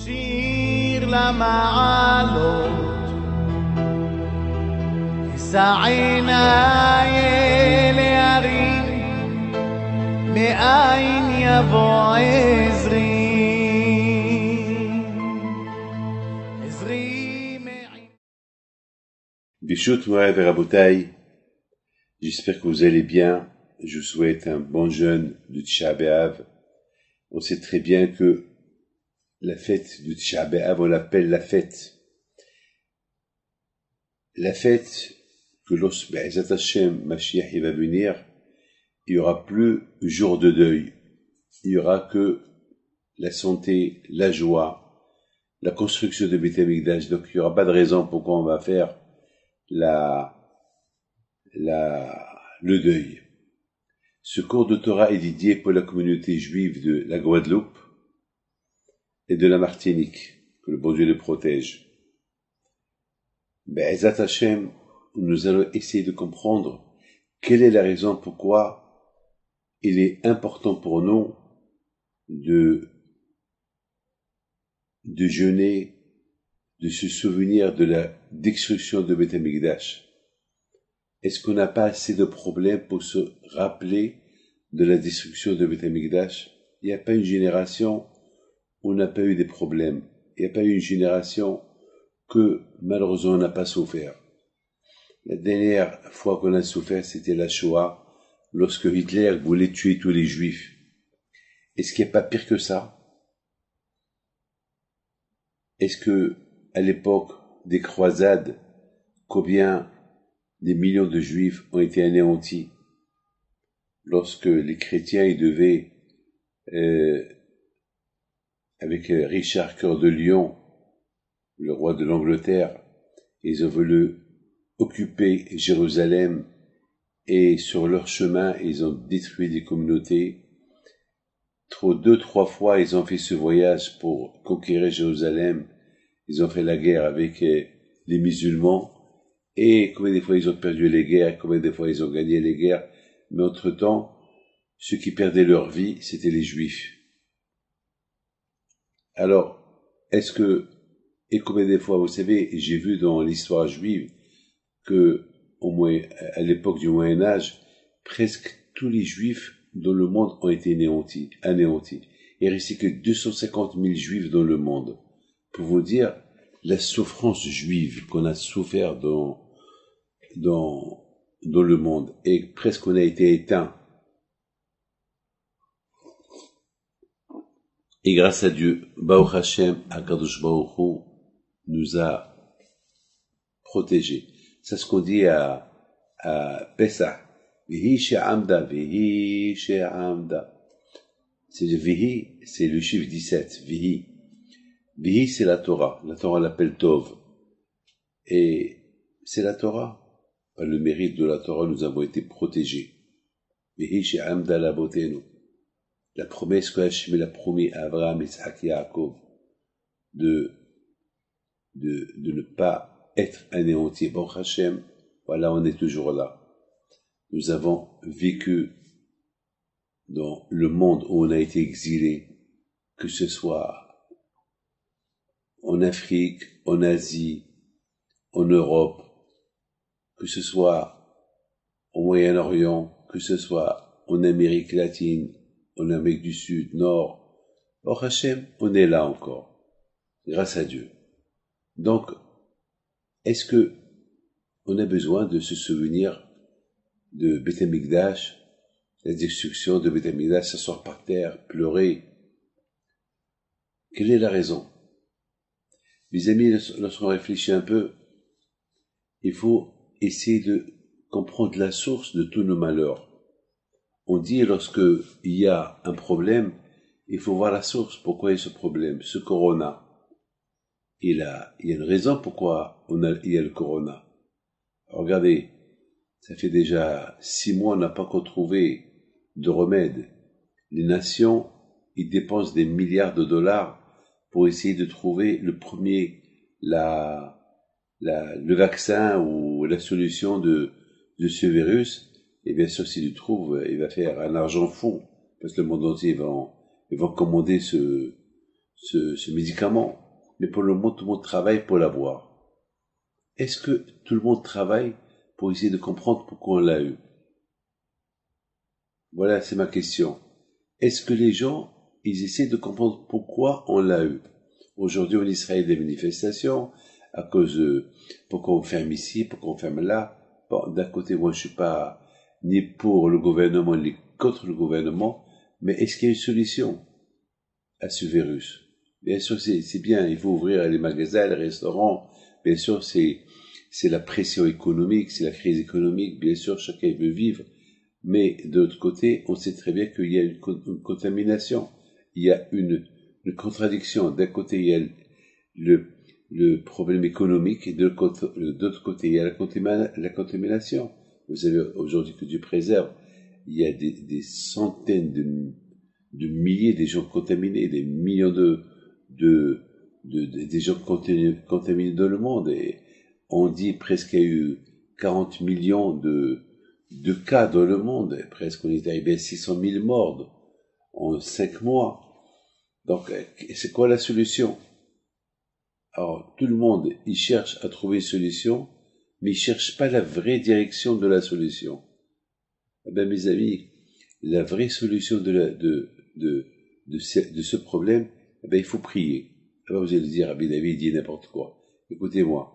שיר למעלות, אשא עיניי אל ההרים, מאין יבוא עזרי. Bishut Moav et Rabotai, j'espère que vous allez bien. Je vous souhaite un bon jeûne de Tisha B'Av. On sait très bien que la fête de Tisha B'Av, on l'appelle la fête. La fête que lorsque Be'ezat Hashem Mashiach il va venir, il y aura plus jour de deuil. Il y aura que la santé, la joie, la construction de Beit HaMikdash. Donc il n'y aura pas de raison pourquoi on va faire le deuil. Ce cours de Torah est dédié pour la communauté juive de la Guadeloupe et de la Martinique, que le bon Dieu les protège. Be'ezat Hashem, nous allons essayer de comprendre quelle est la raison pourquoi il est important pour nous de jeûner, de se souvenir de la destruction de Beit HaMikdash. Est-ce qu'on n'a pas assez de problèmes pour se rappeler de la destruction de Beit HaMikdash? Il n'y a pas une génération où on n'a pas eu des problèmes. Il n'y a pas eu une génération que malheureusement on n'a pas souffert. La dernière fois qu'on a souffert, c'était la Shoah, lorsque Hitler voulait tuer tous les Juifs. Est-ce qu'il n'y a pas pire que ça? Est-ce que à l'époque des croisades, combien des millions de Juifs ont été anéantis lorsque les chrétiens ils devaient, avec Richard Cœur de Lion, le roi de l'Angleterre, ils ont voulu occuper Jérusalem et sur leur chemin ils ont détruit des communautés. 2-3 fois ils ont fait ce voyage pour conquérir Jérusalem. Ils ont fait la guerre avec les musulmans, et combien de fois ils ont perdu les guerres, combien de fois ils ont gagné les guerres, mais entre-temps, ceux qui perdaient leur vie, c'était les Juifs. Alors, et combien de fois, vous savez, j'ai vu dans l'histoire juive que, au moins, à l'époque du Moyen-Âge, presque tous les Juifs dans le monde ont été anéantis. Il restait que 250 000 Juifs dans le monde. Pour vous dire la souffrance juive qu'on a souffert dans le monde, et presque on a été éteint. Et grâce à Dieu, Baruch Hashem, HaKadosh Baruch Hu nous a protégés. C'est ce qu'on dit à Pesach. Vihi she'amda, vihi she'amda. C'est le chiffre 17, vihi. Vihi, c'est la Torah. La Torah l'appelle Tov. Et c'est la Torah. Par le mérite de la Torah, nous avons été protégés. Vihi she'amda labotenu. La promesse que Hachem a promis à Abraham, Isaac et Yaakov de ne pas être anéantis. Bon Hachem, voilà, on est toujours là. Nous avons vécu dans le monde où on a été exilé, que ce soit en Afrique, en Asie, en Europe, que ce soit au Moyen-Orient, que ce soit en Amérique latine, en Amérique du Sud, Nord. Or Hachem, on est là encore, grâce à Dieu. Donc, est-ce que on a besoin de se souvenir de Beit HaMikdash, la destruction de Beit HaMikdash, s'asseoir par terre, pleurer? Quelle est la raison? Mes amis, lorsqu'on réfléchit un peu, il faut essayer de comprendre la source de tous nos malheurs. On dit lorsque il y a un problème, il faut voir la source. Pourquoi il y a ce problème, ce corona? Il y a une raison pourquoi il y a le corona. Regardez, ça fait déjà 6 mois, on n'a pas encore trouvé de remède. Les nations, ils dépensent des milliards de dollars pour essayer de trouver le vaccin ou la solution de ce virus. Et bien sûr, s'il le trouve, il va faire un argent fou, parce que le monde entier va commander ce ce médicament. Mais pour le moment, tout le monde travaille pour l'avoir. Est-ce que tout le monde travaille pour essayer de comprendre pourquoi on l'a eu? Voilà, c'est ma question. Est-ce que les gens, ils essaient de comprendre pourquoi on l'a eu? Aujourd'hui, en Israël, des manifestations à cause de pourquoi on ferme ici, pourquoi on ferme là. Bon, d'un côté, moi, je suis pas ni pour le gouvernement, ni contre le gouvernement, mais est-ce qu'il y a une solution à ce virus? Bien sûr, c'est bien, il faut ouvrir les magasins, les restaurants. Bien sûr, c'est la pression économique, c'est la crise économique. Bien sûr, chacun veut vivre. Mais de l'autre côté, on sait très bien qu'il y a une contamination. Il y a une contradiction. D'un côté, il y a le problème économique et de l'autre côté, il y a la contamination. Vous savez, aujourd'hui, que Dieu préserve, il y a des centaines de milliers de gens contaminés, des millions des gens contaminés dans le monde. Et on dit presque qu'il y a eu 40 millions de cas dans le monde. Presque on est arrivé à 600 000 morts en 5 mois. Donc, c'est quoi la solution? Alors, tout le monde, il cherche à trouver une solution, mais il cherche pas la vraie direction de la solution. Eh ben, mes amis, la vraie solution de ce problème, eh ben, il faut prier. Alors, vous allez dire, Rabbi David dit n'importe quoi. Écoutez-moi.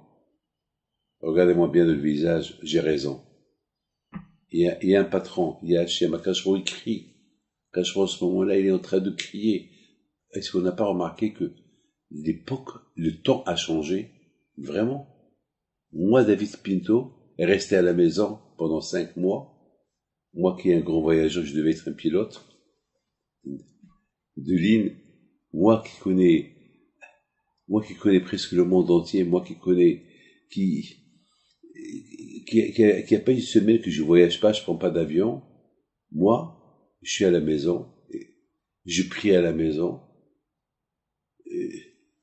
Regardez-moi bien dans le visage, j'ai raison. Il y a un patron, il y a Hachem, Akashro, il crie. Akashro, à ce moment-là, il est en train de crier. Est-ce qu'on n'a pas remarqué que l'époque, le temps a changé? Vraiment? Moi, David Pinto, est resté à la maison pendant 5 mois. Moi qui ai un grand voyageur, je devais être un pilote de ligne. Moi qui connais presque le monde entier, moi qui connais, qui a pas une semaine que je voyage pas, je prends pas d'avion. Moi, je suis à la maison, je prie à la maison,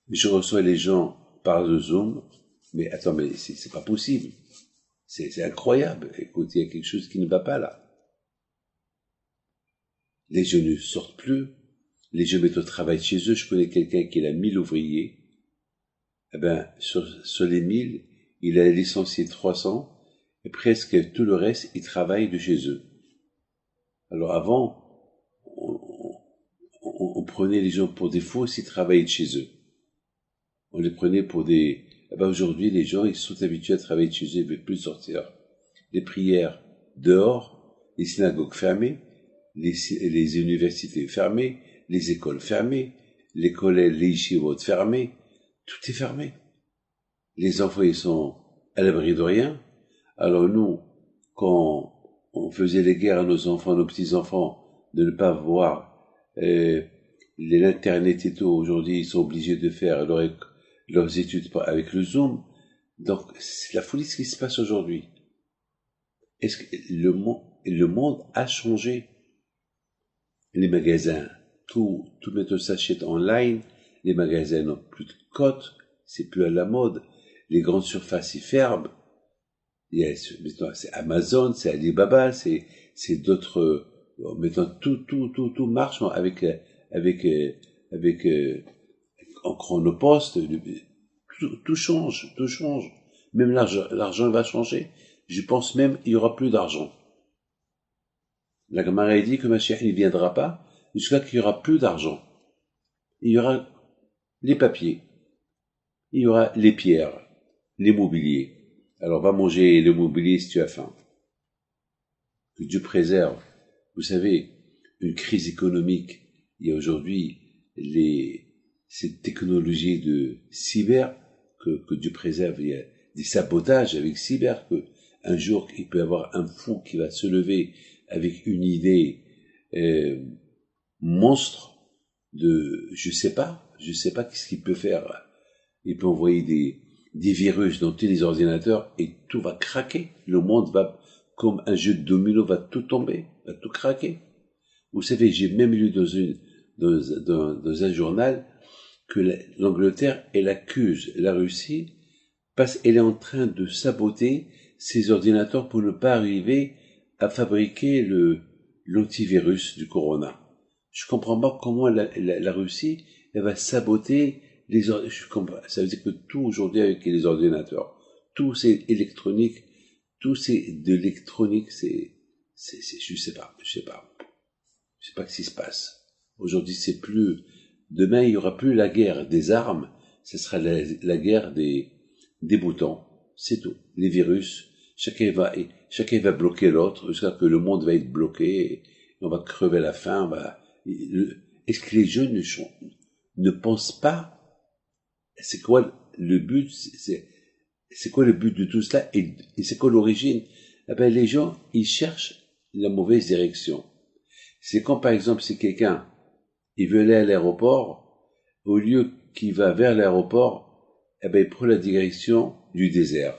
je reçois les gens par le Zoom. Mais attends, mais c'est pas possible. C'est incroyable. Écoute, il y a quelque chose qui ne va pas là. Les gens ne sortent plus. Les gens mettent au travail chez eux. Je connais quelqu'un qui a 1000 ouvriers. Eh ben, sur les 1000, il a licencié 300. Et presque tout le reste, ils travaillent de chez eux. Alors avant, on prenait les gens pour des faux s'ils travaillaient de chez eux. On les prenait pour des... Eh ben aujourd'hui, les gens, ils sont habitués à travailler de chez eux, ils ne veulent plus sortir. Les prières dehors, les synagogues fermées, les universités fermées, les écoles fermées, les collèges, les yeshivot fermés, tout est fermé. Les enfants, ils sont à l'abri de rien. Alors nous, quand on faisait les guerres à nos enfants, à nos petits-enfants, de ne pas voir l'internet et tout, aujourd'hui, ils sont obligés de faire leurs études avec le Zoom. Donc, c'est la folie ce qui se passe aujourd'hui. Est-ce que le monde a changé? Les magasins, tout maintenant s'achète online. Les magasins n'ont plus de cotes, c'est plus à la mode. Les grandes surfaces y ferment. Maintenant, c'est Amazon, c'est Alibaba, c'est d'autres. Maintenant, tout marche avec en chronopost. Tout change. Même l'argent va changer. Je pense même il y aura plus d'argent. La Gemara dit que Mashiach ne viendra pas jusqu'à qu'il y aura plus d'argent. Il y aura les papiers, il y aura les pierres, l'immobilier. Alors va manger l'immobilier si tu as faim. Que Dieu préserve. Vous savez, une crise économique. Il y a aujourd'hui cette technologie de cyber que Dieu préserve. Il y a des sabotages avec cyber que un jour il peut y avoir un fou qui va se lever avec une idée monstre de je sais pas qu'est-ce qu'il peut faire. Il peut envoyer des virus dans tous les ordinateurs et tout va craquer. Le monde va, comme un jeu de domino, va tout tomber, va tout craquer. Vous savez, j'ai même lu dans un journal que l'Angleterre, elle accuse la Russie parce qu'elle est en train de saboter ses ordinateurs pour ne pas arriver à fabriquer l'antivirus du corona. Je comprends pas comment la Russie elle va saboter les ordinateurs. Ça veut dire que tout aujourd'hui avec les ordinateurs, tout c'est électronique, tout c'est de l'électronique, je sais pas ce qui se passe. Aujourd'hui, c'est plus, demain, il y aura plus la guerre des armes, ce sera la guerre des boutons. C'est tout. Les virus, chacun va bloquer l'autre jusqu'à ce que le monde va être bloqué, et on va crever la faim. Est-ce que les jeunes ne pensent pas? C'est quoi le but? C'est quoi le but de tout cela? Et c'est quoi l'origine? Eh ben, les gens, ils cherchent la mauvaise direction. C'est comme par exemple si quelqu'un, il veut aller à l'aéroport, au lieu qu'il va vers l'aéroport, eh ben, il prend la direction du désert.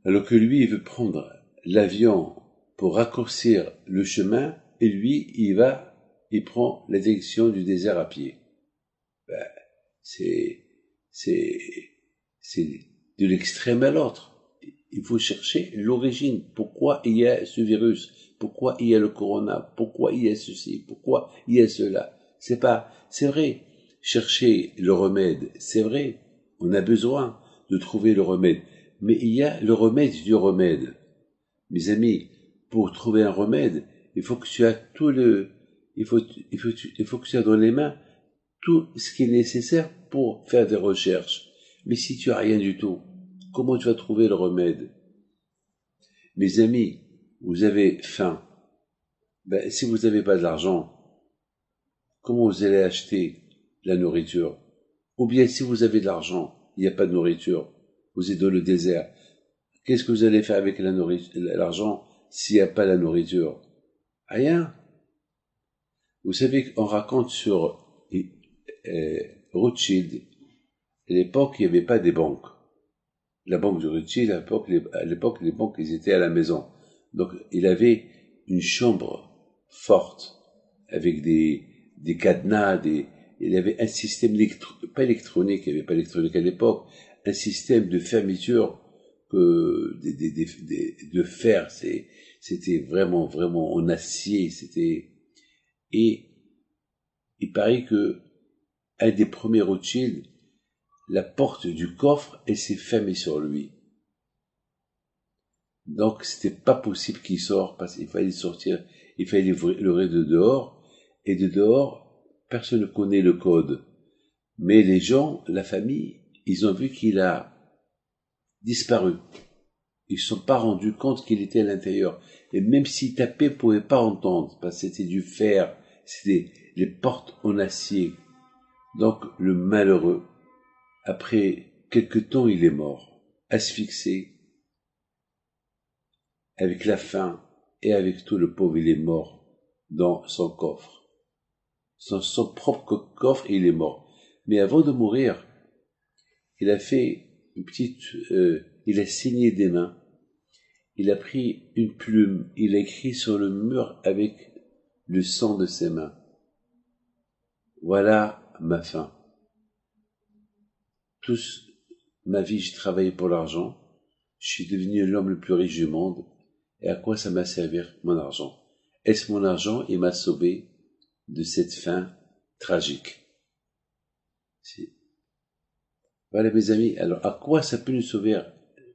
Alors que lui, il veut prendre l'avion pour raccourcir le chemin, et lui, il prend la direction du désert à pied. Ben, c'est de l'extrême à l'autre. Il faut chercher l'origine. Pourquoi il y a ce virus? Pourquoi il y a le corona? Pourquoi il y a ceci? Pourquoi il y a cela? C'est vrai. Chercher le remède, c'est vrai. On a besoin de trouver le remède. Mais il y a le remède du remède. Mes amis, pour trouver un remède, il faut que tu aies il faut que tu aies dans les mains tout ce qui est nécessaire pour faire des recherches. Mais si tu as rien du tout, comment tu vas trouver le remède? Mes amis, vous avez faim. Ben, si vous n'avez pas de l'argent, comment vous allez acheter la nourriture? Ou bien si vous avez de l'argent, il n'y a pas de nourriture, vous êtes dans le désert, qu'est-ce que vous allez faire avec l'argent s'il n'y a pas la nourriture? Rien. Vous savez qu'on raconte sur Rothschild, à l'époque, il n'y avait pas des banques. La banque de Rothschild, à l'époque, les banques, ils étaient à la maison. Donc, il avait une chambre forte, avec des cadenas, il avait un système pas électronique, il n'y avait pas électronique à l'époque, un système de fermeture de fer, c'était vraiment, vraiment en acier, et il paraît que un des premiers Rothschild, la porte du coffre, elle s'est fermée sur lui. Donc, c'était pas possible qu'il sorte, parce qu'il fallait sortir, il fallait l'ouvrir de dehors, et de dehors, personne ne connaît le code. Mais les gens, la famille, ils ont vu qu'il a disparu. Ils ne se sont pas rendus compte qu'il était à l'intérieur. Et même s'il tapait, ils ne pouvaient pas entendre, parce que c'était du fer, c'était les portes en acier. Donc, le malheureux, après quelque temps, il est mort, asphyxié, avec la faim, et avec tout le pauvre, il est mort dans son coffre. Son propre coffre, il est mort. Mais avant de mourir, il a fait il a saigné des mains. Il a pris une plume, il a écrit sur le mur avec le sang de ses mains. Voilà ma fin. Toute ma vie, j'ai travaillé pour l'argent. Je suis devenu l'homme le plus riche du monde. Et à quoi ça m'a servi mon argent? Est-ce mon argent, il m'a sauvé de cette fin tragique? Voilà mes amis, alors à quoi ça peut nous sauver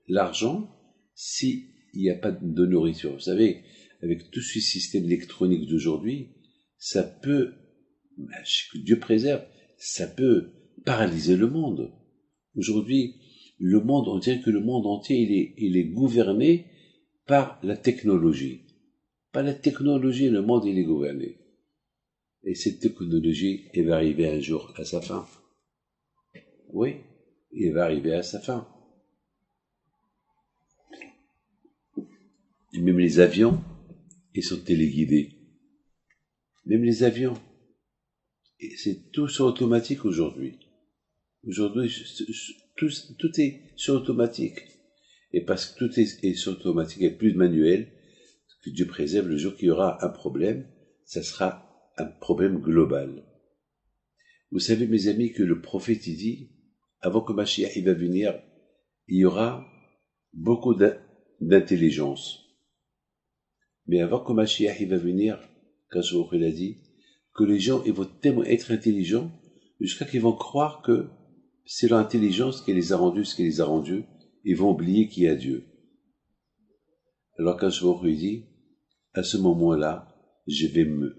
l'argent s'il n'y a pas de nourriture? Vous savez, avec tout ce système électronique d'aujourd'hui, ça peut, que Dieu préserve, ça peut paralyser le monde. Aujourd'hui, le monde, on dirait que le monde entier, il est gouverné par la technologie. Par la technologie, le monde, il est gouverné. Et cette technologie, elle va arriver un jour à sa fin. Oui, elle va arriver à sa fin. Et même les avions, ils sont téléguidés. Même les avions. Et c'est tout sur automatique aujourd'hui. Aujourd'hui, tout est sur automatique. Et parce que tout est sur automatique et plus de manuel, que Dieu préserve, le jour qu'il y aura un problème, ça sera un problème global. Vous savez, mes amis, que le prophète, il dit, avant que Mashiach va venir, il y aura beaucoup d'intelligence. Mais avant que Mashiach va venir, Kazour, il a dit, que les gens ils vont tellement être intelligents jusqu'à qu'ils vont croire que c'est leur intelligence qui les a rendus ce qui les a rendus. Ils vont oublier qu'il y a Dieu. Alors quand je vous dis, à ce moment-là, je vais me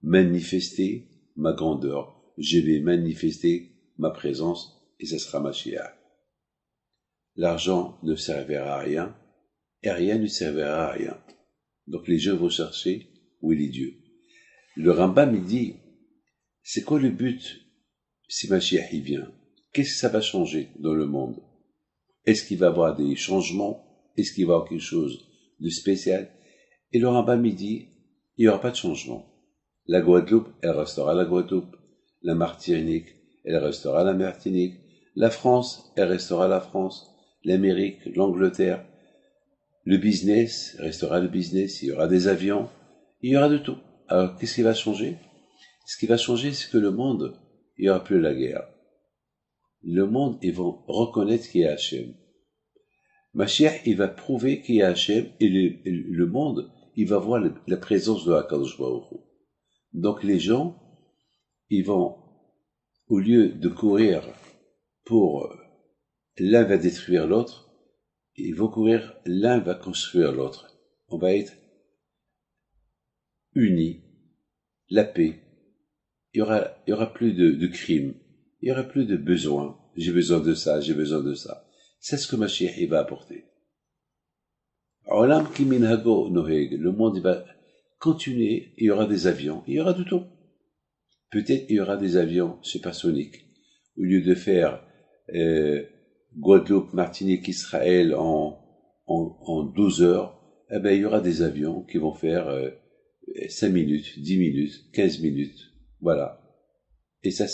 manifester ma grandeur, je vais manifester ma présence, et ce sera ma Mashiach. L'argent ne servira à rien, et rien ne servira à rien. Donc les gens vont chercher où il est Dieu. Le Rambam il dit, c'est quoi le but si Mashiach y vient? Qu'est-ce que ça va changer dans le monde? Est-ce qu'il va y avoir des changements? Est-ce qu'il va y avoir quelque chose de spécial? Et le Rambam il dit, il n'y aura pas de changement. La Guadeloupe, elle restera la Guadeloupe. La Martinique, elle restera la Martinique. La France, elle restera la France. L'Amérique, l'Angleterre. Le business restera le business. Il y aura des avions. Il y aura de tout. Alors, qu'est-ce qui va changer? Ce qui va changer, c'est que le monde, il n'y aura plus la guerre. Le monde, ils vont reconnaître qu'il y a Hachem. Mashiach, il va prouver qu'il y a Hachem, et le monde, il va voir la présence de HaKadosh Baruch Hu. Donc les gens, ils vont, au lieu de courir pour l'un va détruire l'autre, ils vont courir, l'un va construire l'autre. On va être unis, la paix. Il y aura plus de crimes, il y aura plus de besoins. J'ai besoin de ça, j'ai besoin de ça. C'est ce que Mashiach il va apporter. Olam ki minhago noheg, le monde il va continuer, il y aura des avions, il y aura de tout. Peut-être il y aura des avions supersoniques. Au lieu de faire Guadeloupe, Martinique, Israël en 12 heures, eh ben, il y aura des avions qui vont faire 5 minutes, 10 minutes, 15 minutes. Voilà. Et ça,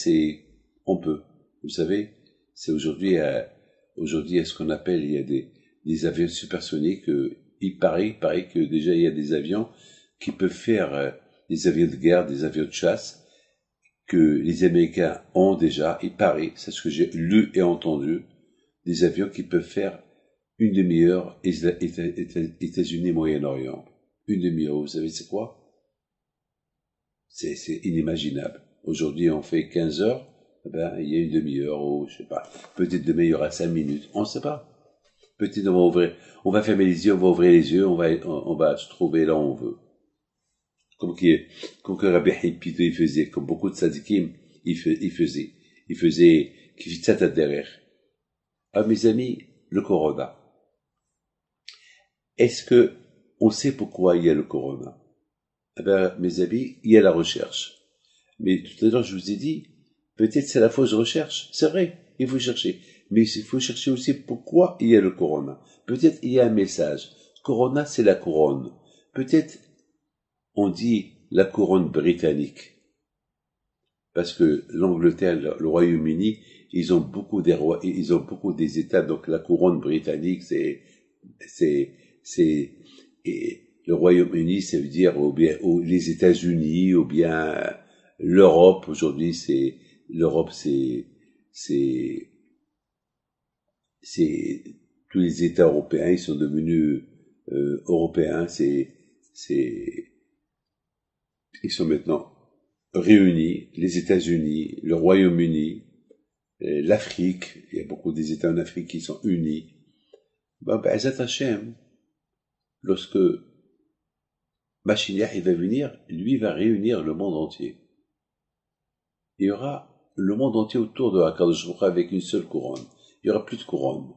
on peut. Vous savez, c'est aujourd'hui, à ce qu'on appelle, il y a des avions supersoniques. Il paraît que déjà il y a des avions qui peuvent faire des avions de guerre, des avions de chasse, que les Américains ont déjà, il paraît, c'est ce que j'ai lu et entendu, des avions qui peuvent faire une demi-heure États-Unis, Moyen-Orient. Une demi-heure, vous savez c'est quoi? C'est inimaginable. Aujourd'hui, on fait 15 heures, ben, il y a une demi-heure, ou je sais pas. Peut-être demain, il y aura 5 minutes. On ne sait pas. Peut-être on va fermer les yeux, on va ouvrir les yeux, on va se trouver là où on veut. Comme que Rabbi Hipito, il faisait, comme beaucoup de tzadikim, il faisait, kifitsat ad-derer. Ah, mes amis, le corona. Est-ce que on sait pourquoi il y a le corona? Eh ben, mes amis, il y a la recherche. Mais tout à l'heure, je vous ai dit, peut-être c'est la fausse recherche. C'est vrai, il faut chercher. Mais il faut chercher aussi pourquoi il y a le corona. Peut-être il y a un message. Corona, c'est la couronne. Peut-être on dit la couronne britannique. Parce que l'Angleterre, le Royaume-Uni, ils ont beaucoup des États, donc la couronne britannique, et le Royaume-Uni, ça veut dire, ou les États-Unis, ou bien l'Europe. Aujourd'hui, l'Europe, c'est tous les États européens, ils sont devenus européens, ils sont maintenant réunis, les États-Unis, le Royaume-Uni, l'Afrique, il y a beaucoup des États en Afrique qui sont unis. Azat Hashem, lorsque Mashiach il va venir, lui va réunir le monde entier. Il y aura le monde entier autour de HaKadosh Baruch Hu avec une seule couronne. Il y aura plus de couronne.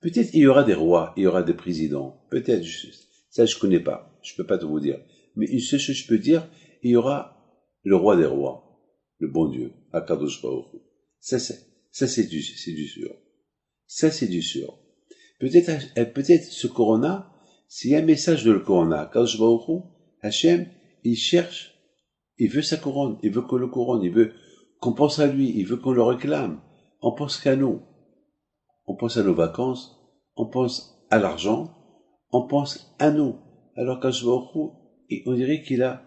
Peut-être il y aura des rois, il y aura des présidents. Peut-être, ça je connais pas, je peux pas te vous dire. Mais une seule chose je peux dire, il y aura le roi des rois, le bon Dieu, HaKadosh Baruch Hu. Ça c'est du sûr. Ça c'est du sûr. Peut-être ce corona, s'il y a un message de le corona, HaKadosh Baruch Hu, Hachem, il cherche, il veut sa couronne, il veut qu'on le couronne, il veut qu'on pense à lui, il veut qu'on le réclame. On pense qu'à nous. On pense à nos vacances, on pense à l'argent, on pense à nous. Alors qu'HaKadosh Baruch Hu, on dirait qu'il a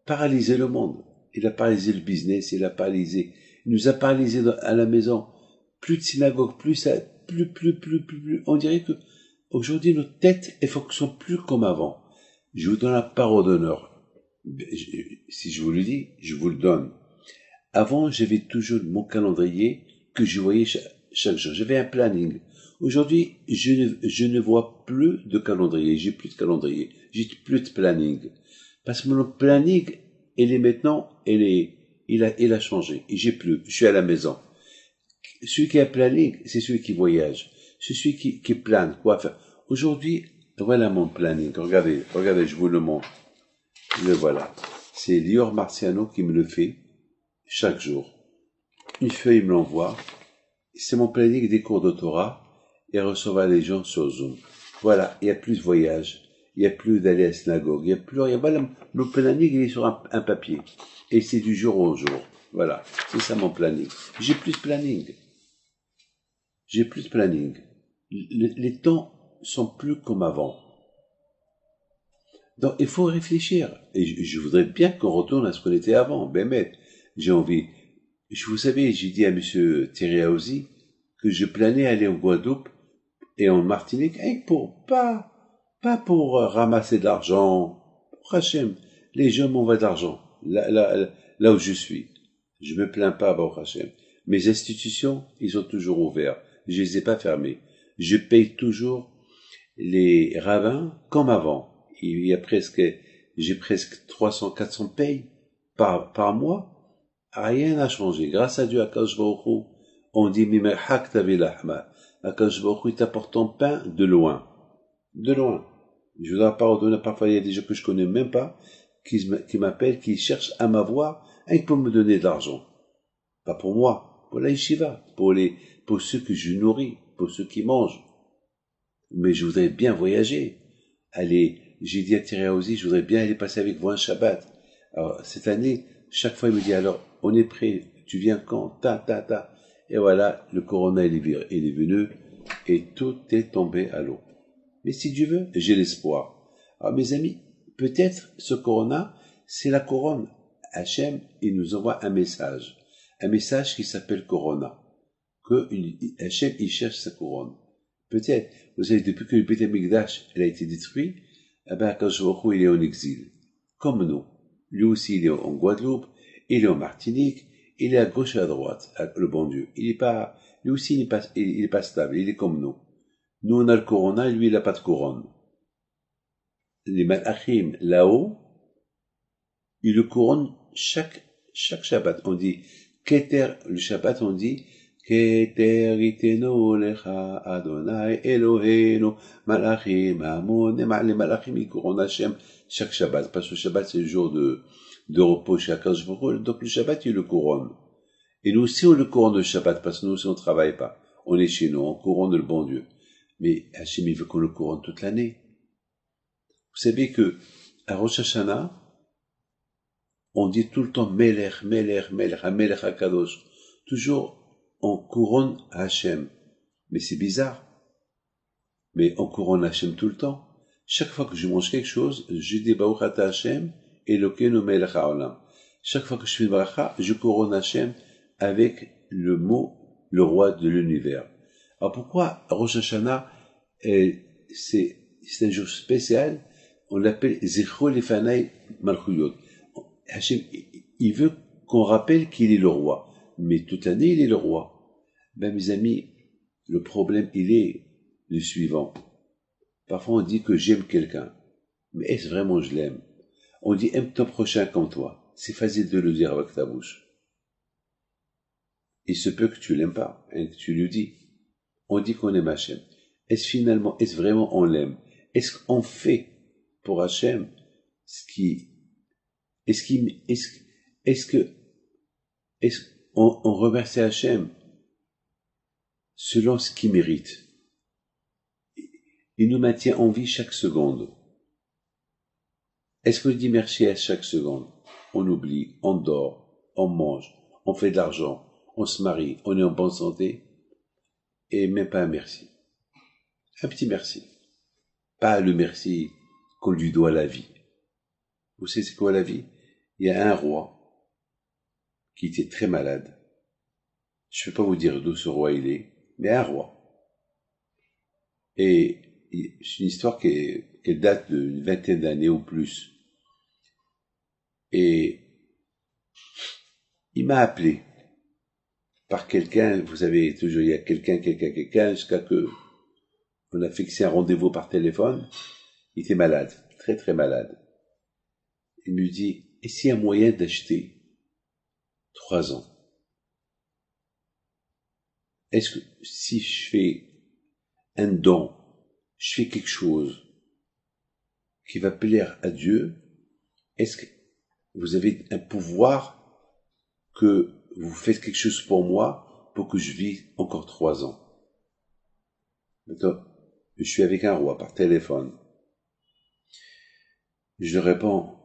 paralysé le monde. Il a paralysé le business, il nous a paralysé à la maison. Plus de synagogue, plus. On dirait que aujourd'hui notre tête, elle fonctionne plus comme avant. Je vous donne la parole d'honneur. Si je vous le dis, je vous le donne. Avant, j'avais toujours mon calendrier que je voyais chaque jour. J'avais un planning. Aujourd'hui, je ne vois plus de calendrier. J'ai plus de calendrier. J'ai plus de planning. Parce que mon planning, il a changé. Et j'ai plus. Je suis à la maison. Celui qui a un planning, c'est celui qui voyage. C'est celui qui plane. Quoi faire. Aujourd'hui, voilà mon planning. Regardez, je vous le montre. Le voilà. C'est Lior Marciano qui me le fait chaque jour. Une feuille, il me l'envoie. C'est mon planning des cours de Torah et recevoir les gens sur Zoom. Voilà, il n'y a plus de voyage. Il n'y a plus d'aller à la synagogue. Il n'y a plus rien. Voilà, mon planning, il est sur un papier. Et c'est du jour au jour. Voilà. C'est ça mon planning. J'ai plus de planning. J'ai plus de planning. Les temps sont plus comme avant. Donc, il faut réfléchir. Et je voudrais bien qu'on retourne à ce qu'on était avant. Ben, mais, j'ai envie. Vous savez, j'ai dit à monsieur Thierry Aouzi que je planais aller en Guadeloupe et en Martinique, pas pour ramasser de l'argent. Pour Hachem, les gens m'envoient de l'argent. Là où je suis. Je me plains pas, Baruch Hachem. Mes institutions, ils sont toujours ouverts. Je les ai pas fermés. Je paye toujours les rabbins comme avant. J'ai presque 300, 400 payes par mois. Rien n'a changé. Grâce à Dieu, Akadosh Baruch Hu, on dit Mimehak tavi lahma. Akadosh Baruch Hu, il t'apporte ton pain de loin. De loin. Je ne voudrais pas redonner, parfois il y a des gens que je connais même pas, qui m'appellent, qui cherchent à m'avoir, et pour me donner de l'argent. Pas pour moi, pour la yeshiva, pour ceux que je nourris, pour ceux qui mangent. Mais je voudrais bien voyager. J'ai dit à Thierry Aouzi, je voudrais bien aller passer avec vous un Shabbat. Alors, cette année, chaque fois, il me dit, alors, on est prêt, tu viens quand? Ta. Et voilà, le corona, il est venu, et tout est tombé à l'eau. Mais si Dieu veut, j'ai l'espoir. Alors, mes amis, peut-être ce corona, c'est la couronne. Hachem, il nous envoie un message qui s'appelle corona. Hachem, il cherche sa couronne. Peut-être, vous savez, depuis que le Beth Amikdash, a été détruit, eh ben, Akadosh Baruch Hu, il est en exil. Comme nous. Lui aussi, il est en Guadeloupe, il est en Martinique, il est à gauche et à droite, le bon Dieu. Lui aussi, il est pas stable, il est comme nous. Nous, on a le corona, lui, il n'a pas de couronne. Les malachim, là-haut, ils le couronnent chaque Shabbat. On dit, Keter, le Shabbat, on dit, Keter iteno lecha Adonai Eloheinu malachim amon. Les malachim, ils couronnent Hachem chaque Shabbat. Parce que le Shabbat, c'est le jour de repos chez Akadosh Baruch Hu. Donc le Shabbat, il le couronne. Et nous aussi, on le couronne le Shabbat, parce que nous aussi, on travaille pas. On est chez nous, on couronne le bon Dieu. Mais Hachem, il veut qu'on le couronne toute l'année. Vous savez que, à Rosh Hashanah, on dit tout le temps Melech, Melech HaKadosh. Toujours, on couronne Hachem. Mais c'est bizarre. Mais on couronne Hachem tout le temps. Chaque fois que je mange quelque chose, je dis Baruch Ata Hachem, Elokeinu Melech HaOlam. Chaque fois que je fais une bracha, je couronne Hachem avec le mot, le roi de l'univers. Alors pourquoi Rosh Hashanah, c'est un jour spécial, on l'appelle Zichro Lefanai Malchuyot. Hachem, il veut qu'on rappelle qu'il est le roi. Mais toute l'année, il est le roi. Ben, mes amis, le problème, il est le suivant. Parfois, on dit que j'aime quelqu'un. Mais est-ce vraiment je l'aime? On dit aime ton prochain comme toi. C'est facile de le dire avec ta bouche. Il se peut que tu l'aimes pas, hein, que tu lui dis. On dit qu'on aime Hachem. Est-ce vraiment on l'aime? Est-ce qu'on fait pour Hachem on remercie Hachem selon ce qu'il mérite? Il nous maintient en vie chaque seconde. Est-ce qu'on dit merci à chaque seconde? On oublie, on dort, on mange, on fait de l'argent, on se marie, on est en bonne santé, et même pas un merci. Un petit merci. Pas le merci qu'on lui doit la vie. Vous savez c'est quoi la vie? Il y a un roi qui était très malade. Je ne peux pas vous dire d'où ce roi il est, mais un roi. Et c'est une histoire qui date d'une vingtaine d'années ou plus. Et il m'a appelé par quelqu'un, vous savez, toujours il y a quelqu'un, jusqu'à que on a fixé un rendez-vous par téléphone. Il était malade, très très malade. Il me dit, et s'il y a moyen d'acheter 3 ans? Est-ce que si je fais un don, je fais quelque chose qui va plaire à Dieu, est-ce que vous avez un pouvoir que vous faites quelque chose pour moi pour que je vive encore 3 ans? Maintenant, je suis avec un roi par téléphone. Je lui réponds,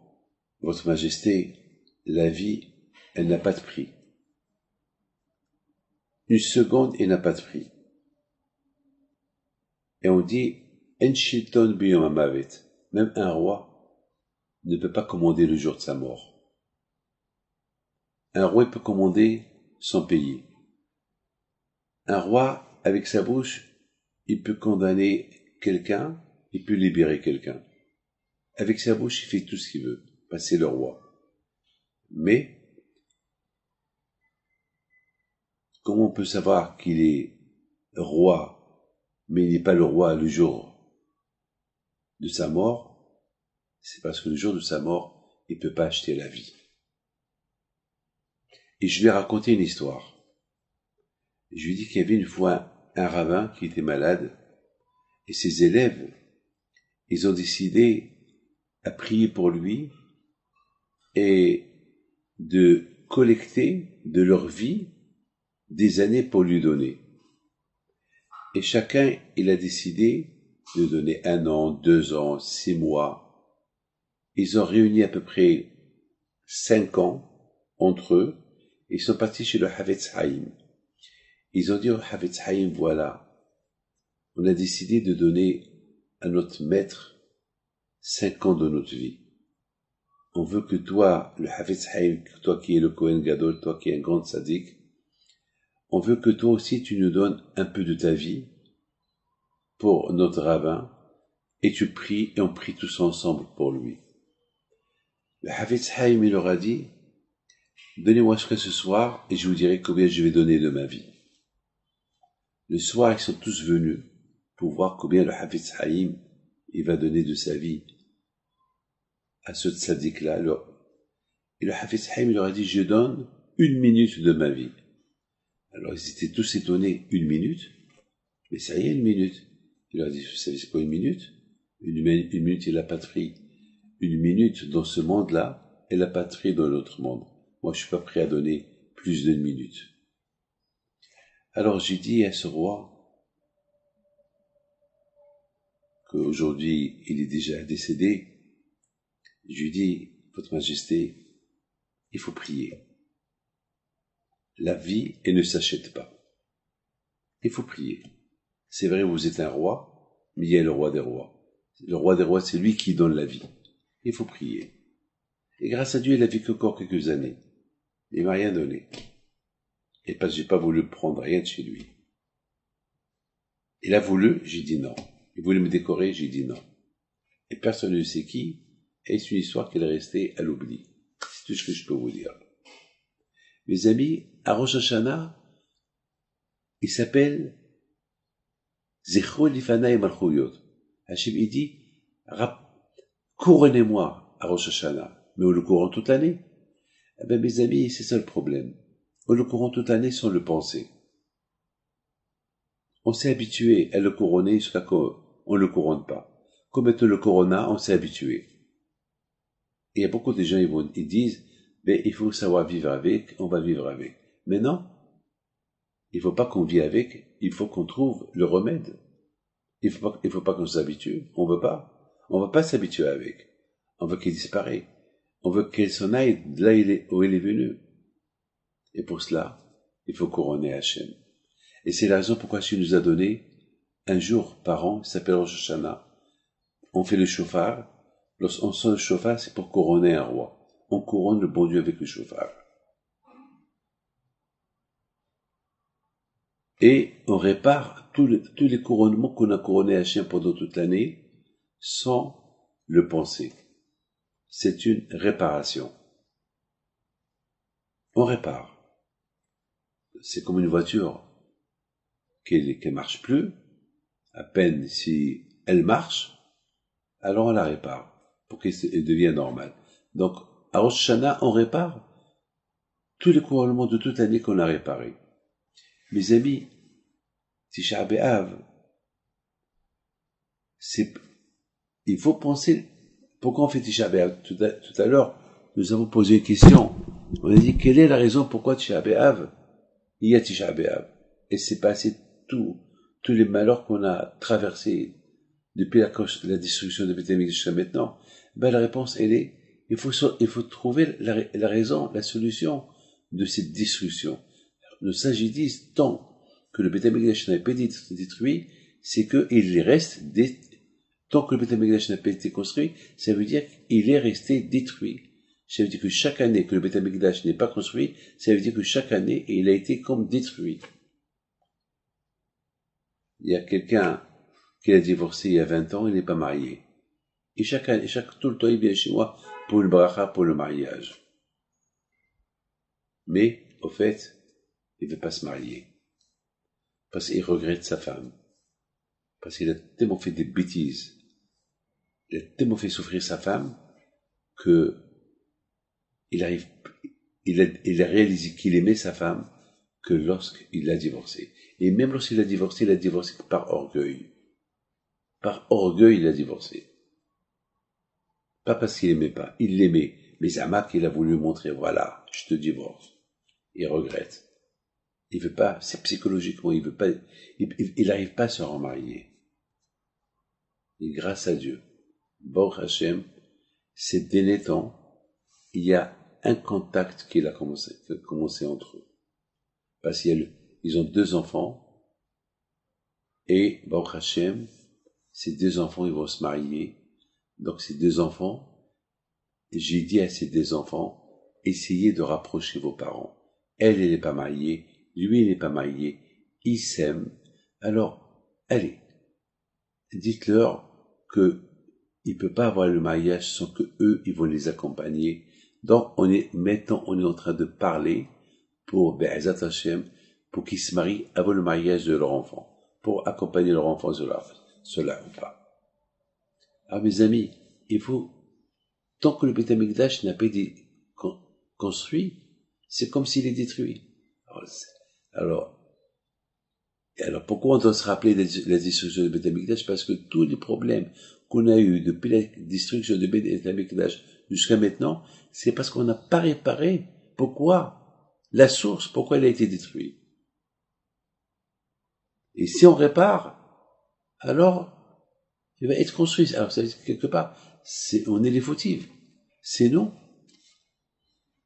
Votre Majesté, la vie, elle n'a pas de prix. Une seconde, elle n'a pas de prix. Et on dit, En shilton biyom hamavet, même un roi ne peut pas commander le jour de sa mort. Un roi peut commander sans payer. Un roi, avec sa bouche, il peut condamner quelqu'un, il peut libérer quelqu'un. Avec sa bouche, il fait tout ce qu'il veut, passer le roi. Mais, comment on peut savoir qu'il est roi, mais il n'est pas le roi le jour de sa mort? C'est parce que le jour de sa mort, il ne peut pas acheter la vie. Et je lui ai raconté une histoire. Je lui ai dit qu'il y avait une fois un rabbin qui était malade, et ses élèves, ils ont décidé à prier pour lui et de collecter de leur vie des années pour lui donner. Et chacun, il a décidé de donner 1 an, 2 ans, 6 mois. Ils ont réuni à peu près 5 ans entre eux. Ils sont partis chez le Havetz Haïm. Ils ont dit au Havetz Haïm, voilà, on a décidé de donner à notre maître 5 ans de notre vie. On veut que toi, le Havetz Haïm, toi qui es le Kohen Gadol, toi qui es un grand tzaddik, on veut que toi aussi tu nous donnes un peu de ta vie pour notre rabbin, et tu pries, et on prie tous ensemble pour lui. Le Havetz Haïm, il leur a dit, donnez-moi jusqu'à ce soir, et je vous dirai combien je vais donner de ma vie. Le soir, ils sont tous venus pour voir combien le Havetz Haïm, il va donner de sa vie à ce tzaddik-là. Et le Havetz Haïm leur a dit, je donne 1 minute de ma vie. Alors ils étaient tous étonnés, 1 minute? Mais c'est rien 1 minute. Il leur a dit, vous savez c'est quoi 1 minute? Une minute est la patrie. 1 minute dans ce monde-là est la patrie dans l'autre monde. Moi je suis pas prêt à donner plus d'1 minute. Alors j'ai dit à ce roi, qu'aujourd'hui il est déjà décédé, je lui dis, Votre Majesté, il faut prier. La vie, elle ne s'achète pas. Il faut prier. C'est vrai, vous êtes un roi, mais il y a le roi des rois. Le roi des rois, c'est lui qui donne la vie. Il faut prier. Et grâce à Dieu, il a vécu encore quelques années. Il m'a rien donné. Et parce que j'ai pas voulu prendre rien de chez lui. Il a voulu, j'ai dit non. Il voulait me décorer, j'ai dit non. Et personne ne sait qui, et c'est une histoire qui est restée à l'oubli. C'est tout ce que je peux vous dire. Mes amis, à Rosh Hashanah, il s'appelle Zechro Lifanaï Malchouyot. Hachem, il dit, couronnez-moi à Rosh Hashanah. Mais on le couronne toute l'année. Eh bien, mes amis, c'est ça le problème. On le couronne toute l'année sans le penser. On s'est habitué à le couronner jusqu'à qu'on ne le couronne pas. Comme être le corona, on s'est habitué. Et il y a beaucoup de gens, ils disent, mais il faut savoir vivre avec, on va vivre avec. Mais non, il ne faut pas qu'on vive avec, il faut qu'on trouve le remède. Il faut pas qu'on s'habitue, on veut pas. On va pas s'habituer avec. On veut qu'il disparaisse. On veut qu'elle s'en aille de là où il est venu. Et pour cela, il faut couronner Hachem. Et c'est la raison pourquoi Hachem nous a donné un jour par an, qui s'appelle Rosh Hashanah. On fait le shofar. Lorsqu'on sent le shofar, c'est pour couronner un roi. On couronne le bon Dieu avec le shofar. Et on répare tous les couronnements qu'on a couronnés à Hachem pendant toute l'année sans le penser. C'est une réparation. on répare. C'est comme une voiture qui marche plus. À peine si elle marche, alors on la répare pour qu'elle devienne normale. Donc, à Rosh Hashanah, on répare tous les couronnements de toute l'année qu'on a réparés. Mes amis, Tisha B'Av, il faut penser, pourquoi on fait Tisha B'Av? Tout à l'heure, nous avons posé une question. On a dit, quelle est la raison pourquoi Tisha B'Av? Il y a Tisha B'Av. Et c'est passé tous les malheurs qu'on a traversés depuis la destruction de Beth Amikdash jusqu'à maintenant. Ben, la réponse, elle est, il faut trouver la raison, la solution de cette destruction. Nos sages disent, tant que le Beth Amikdash n'a pas été détruit, c'est qu'il reste tant que le Beth Amikdash n'a pas été construit, ça veut dire qu'il est resté détruit. Ça veut dire que chaque année que le Beth Amikdash n'est pas construit, ça veut dire que chaque année, il a été comme détruit. Il y a quelqu'un qui a divorcé il y a 20 ans, il n'est pas marié. Et tout le temps, il vient chez moi pour le bracha, pour le mariage. Mais, au fait, il ne veut pas se marier. Parce qu'il regrette sa femme. Parce qu'il a tellement fait des bêtises. Il a tellement fait souffrir sa femme que il a réalisé qu'il aimait sa femme que lorsqu'il l'a divorcé. Et même lorsqu'il l'a divorcé par orgueil. Par orgueil, il a divorcé. Pas parce qu'il aimait pas. Il l'aimait. Mais Zama qu'il a voulu montrer, voilà, je te divorce. Il regrette. Il veut pas, c'est psychologiquement, il veut pas, il n'arrive pas à se remarier. Et grâce à Dieu, Baruch Hashem, ces derniers temps, il y a un contact qui a commencé entre eux. Parce qu'ils ont 2 enfants, et Baruch Hashem, ces 2 enfants, ils vont se marier. Donc ces 2 enfants, j'ai dit à ces 2 enfants, essayez de rapprocher vos parents. Elle n'est pas mariée, lui, il n'est pas marié, ils s'aiment. Alors, allez, dites-leur que il peut pas avoir le mariage sans que eux, ils vont les accompagner. Donc, on est en train de parler pour Be'ezat Hashem, pour qu'ils se marient avant le mariage de leur enfant, pour accompagner leur enfant cela ou pas. Alors, mes amis, il faut, tant que le Beth Amikdash n'a pas été construit, c'est comme s'il est détruit. Alors, pourquoi on doit se rappeler de la destruction de Beth Amikdash? Parce que tous les problèmes qu'on a eu depuis la destruction de Beth Amikdash jusqu'à maintenant, c'est parce qu'on n'a pas réparé pourquoi la source, pourquoi elle a été détruite. Et si on répare, alors il va être construit. Alors, ça veut dire quelque part, on est les fautifs. C'est nous.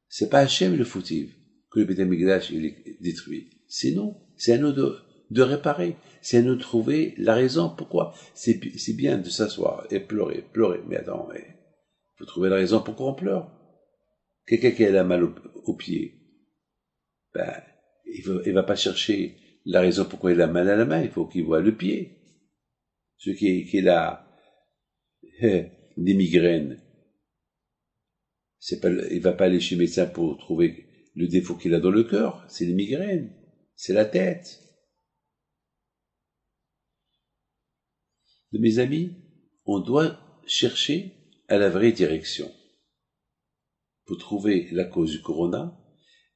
C'est pas Hachem le fautif que le Beth Amikdash il est détruit. C'est nous. C'est à nous de réparer. C'est à nous de trouver la raison pourquoi. C'est bien de s'asseoir et pleurer. Mais attends, il faut trouver la raison pourquoi on pleure. Quelqu'un qui a la mal au pied, ben, il va pas chercher la raison pourquoi il a mal à la main. Il faut qu'il voit le pied. Celui qui a des migraines, il va pas aller chez le médecin pour trouver le défaut qu'il a dans le cœur. C'est les migraines. C'est la tête. De mes amis, on doit chercher à la vraie direction pour trouver la cause du corona,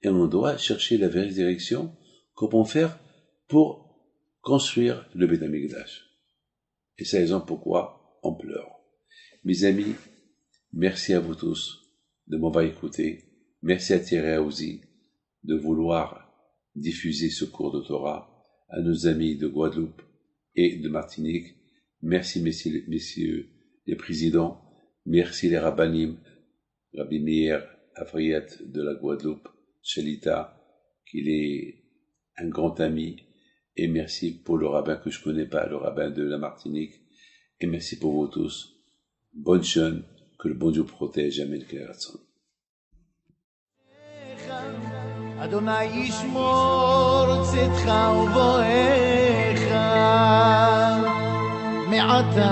et on doit chercher la vraie direction comment faire pour construire le Beth Amikdash. Et c'est la raison pourquoi on pleure. Mes amis, merci à vous tous de m'avoir écouté. Merci à Thierry Aouzi de vouloir diffuser ce cours de Torah, à nos amis de Guadeloupe et de Martinique. Merci, messieurs les présidents. Merci les rabbinim, Rabbi Meir Afriat de la Guadeloupe, Shalita, qu'il est un grand ami. Et merci pour le rabbin que je connais pas, le rabbin de la Martinique. Et merci pour vous tous. Bonne jeûne, que le bon Dieu protège. Amen. אדוני ישמור צאתך ובואך מעתה